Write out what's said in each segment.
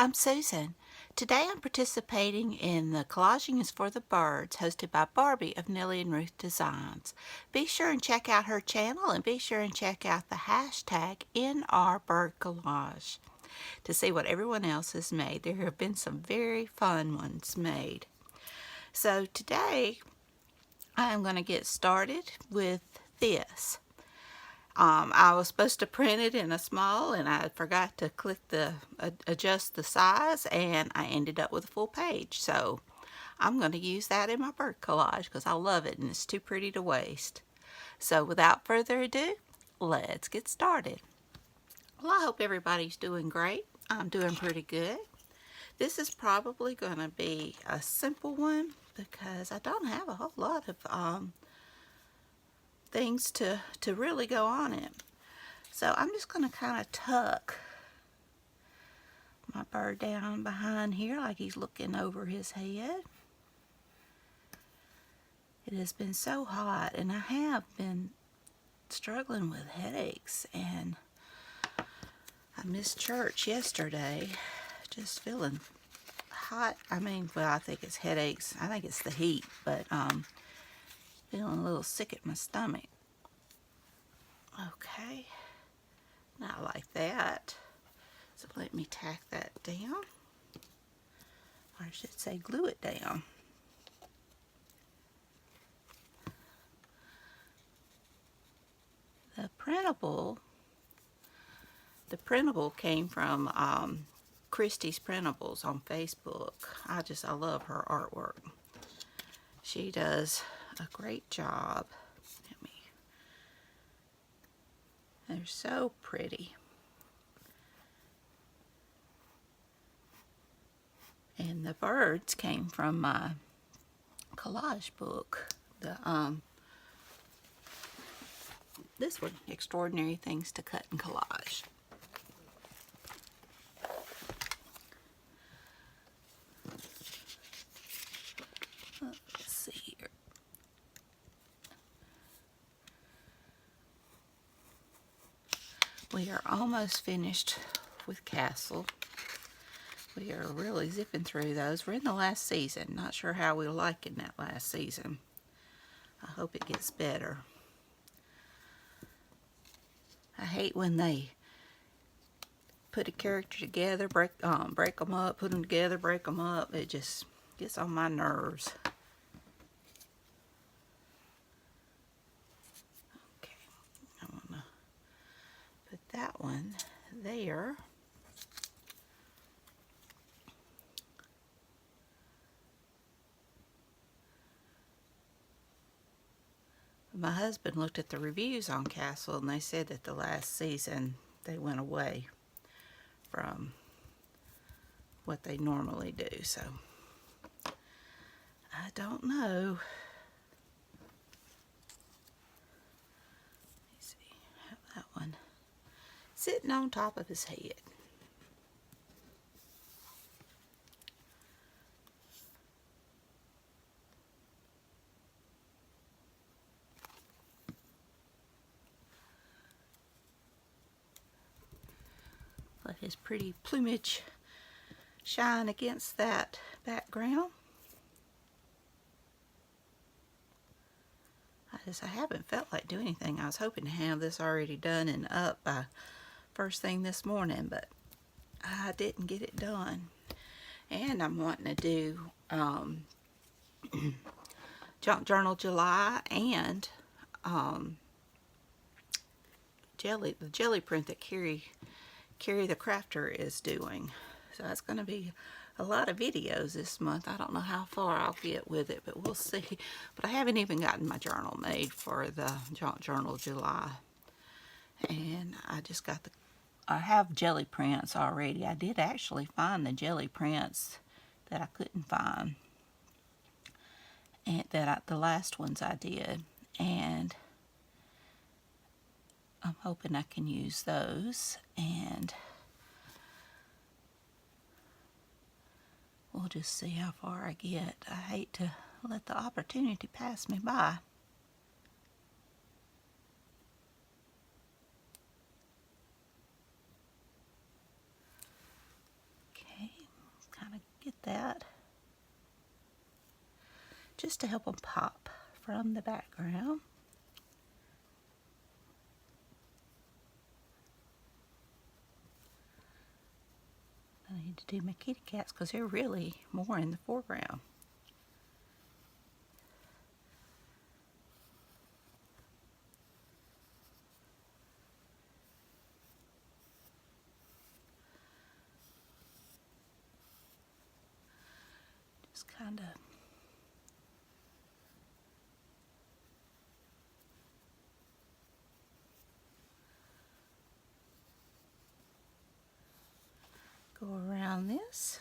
I'm Susan. Today I'm participating in the Collaging is for the Birds hosted by Barbie of Nellie and Ruth Designs. Be sure and check out her channel and be sure and check out the hashtag Nrbirdcollage to see what everyone else has made. There have been some very fun ones made. So today I'm going to get started with this. I was supposed to print it in a small and I forgot to click the adjust the size, and I ended up with a full page. So I'm going to use that in my bird collage because I love it and it's too pretty to waste. So without further ado, let's get started. Well, I hope everybody's doing great. I'm doing pretty good. This is probably going to be a simple one because I don't have a whole lot of things to really go on it. So I'm just going to kind of tuck my bird down behind here like he's looking over his head. It has been so hot and I have been struggling with headaches, and I missed church yesterday just feeling hot. I mean, well, I think it's headaches. I think it's the heat, but feeling a little sick at my stomach. Okay, not like that. So let me tack that down, or I should say glue it down. The printable came from Christie's Printables on Facebook. I love her artwork. She does a great job. They're so pretty. And the birds came from my collage book. This one, Extraordinary Things to Cut and Collage. Let's see here. We are almost finished with Castle. We are really zipping through those. We're in the last season. Not sure how we're liking that last season. I hope it gets better. I hate when they put a character together, break them up, put them together, break them up. It just gets on my nerves. Okay, I'm gonna put that one there. My husband looked at the reviews on Castle and they said that the last season they went away from what they normally do, so I don't know. Let me see, have that one sitting on top of his head. Let his pretty plumage shine against that background. I haven't felt like doing anything. I was hoping to have this already done and up by first thing this morning, but I didn't get it done. And I'm wanting to do Junk Journal July and the jelly print that Carrie the Crafter is doing. So that's going to be a lot of videos this month. I don't know how far I'll get with it, but we'll see. But I haven't even gotten my journal made for the Junk Journal July. And I have jelly prints already. I did actually find the jelly prints that I couldn't find. And the last ones I did. And I'm hoping I can use those, and we'll just see how far I get. I hate to let the opportunity pass me by. Okay, just to help them pop from the background. I need to do my kitty cats because they're really more in the foreground. Just kind of go around this.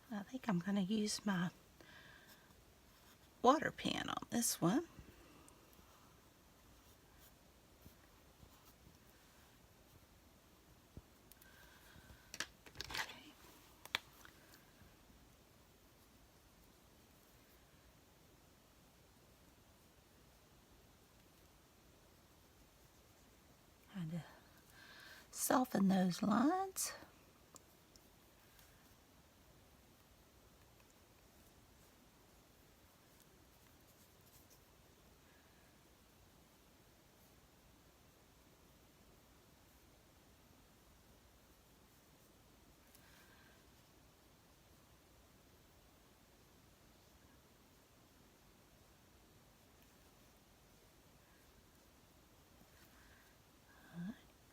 I think I'm going to use my water pen on this one. Kind of soften those lines.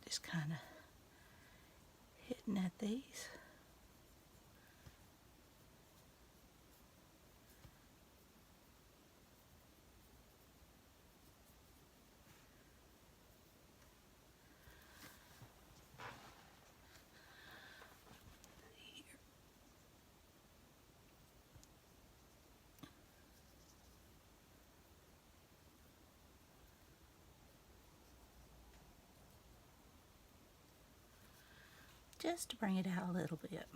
Just kind of hitting at these. Just to bring it out a little bit.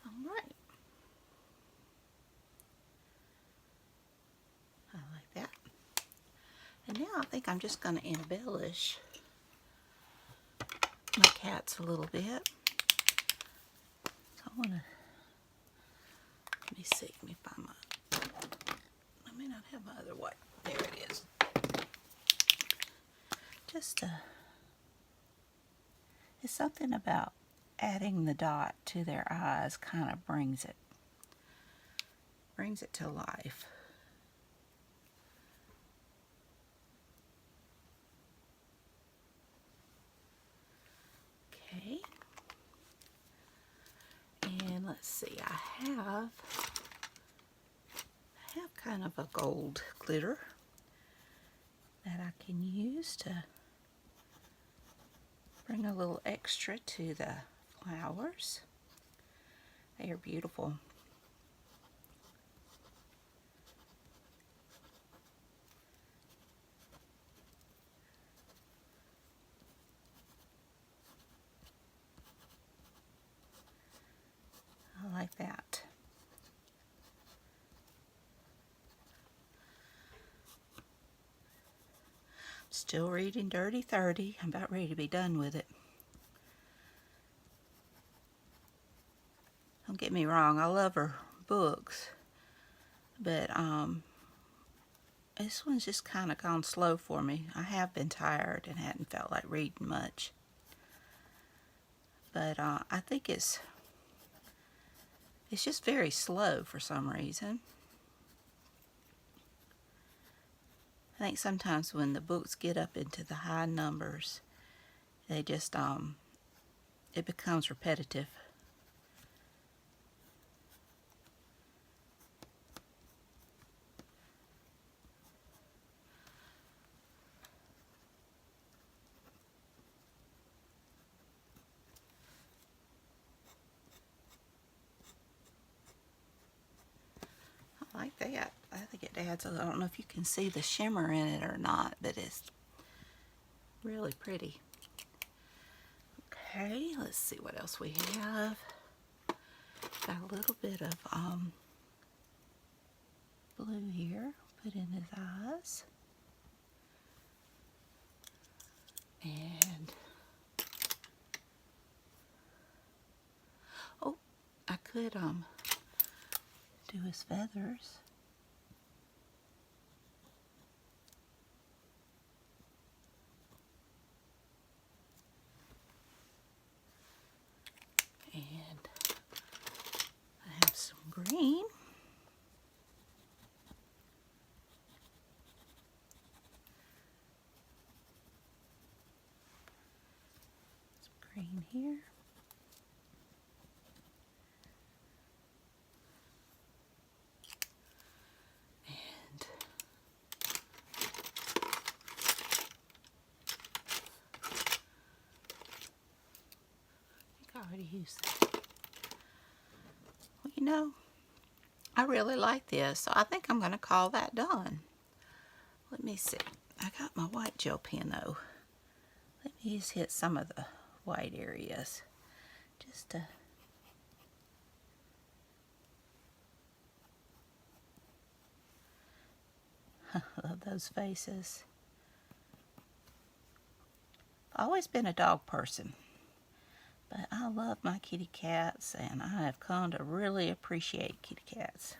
All right. I like that. And now I think I'm just going to embellish my cats a little bit. So I want to, let me see, let me find my, I may not have my other white. There it is. Just it's something about adding the dot to their eyes kind of brings it to life. Okay. And let's see, I have kind of a gold glitter that I can use to bring a little extra to the flowers. They are beautiful. I like that. Still reading Dirty 30. I'm about ready to be done with it. Don't get me wrong, I love her books, but this one's just kind of gone slow for me. I have been tired and hadn't felt like reading much, but I think it's just very slow for some reason. I think sometimes when the books get up into the high numbers, they just it becomes repetitive. like that. I think it adds, I don't know if you can see the shimmer in it or not, but it's really pretty. Okay, let's see what else we have. Got a little bit of blue here, put in his eyes. And oh, I could do his feathers. And I have some green. Some green here. And I think I already used that. Well, you know, I really like this, so I think I'm going to call that done. Let me see. I got my white gel pen though. Let me just hit some of the white areas. Just to love those faces. I've always been a dog person, but I love my kitty cats, and I have come to really appreciate kitty cats.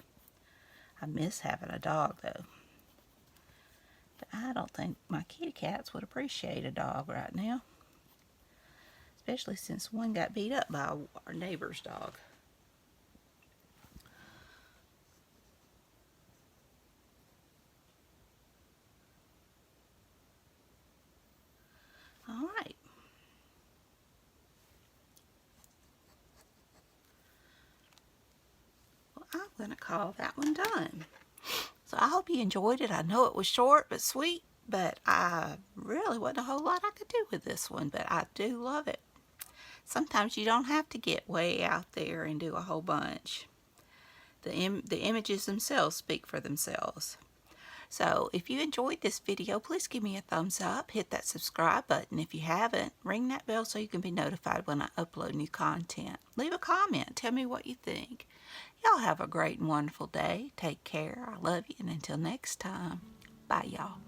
I miss having a dog though, but I don't think my kitty cats would appreciate a dog right now, especially since one got beat up by our neighbor's dog. All right. Well, I'm going to call that one done. So I hope you enjoyed it. I know it was short but sweet, but I really wasn't a whole lot I could do with this one, but I do love it. Sometimes you don't have to get way out there and do a whole bunch. The images themselves speak for themselves. So if you enjoyed this video, please give me a thumbs up. Hit that subscribe button if you haven't. Ring that bell so you can be notified when I upload new content. Leave a comment. Tell me what you think. Y'all have a great and wonderful day. Take care. I love you. And until next time, bye y'all.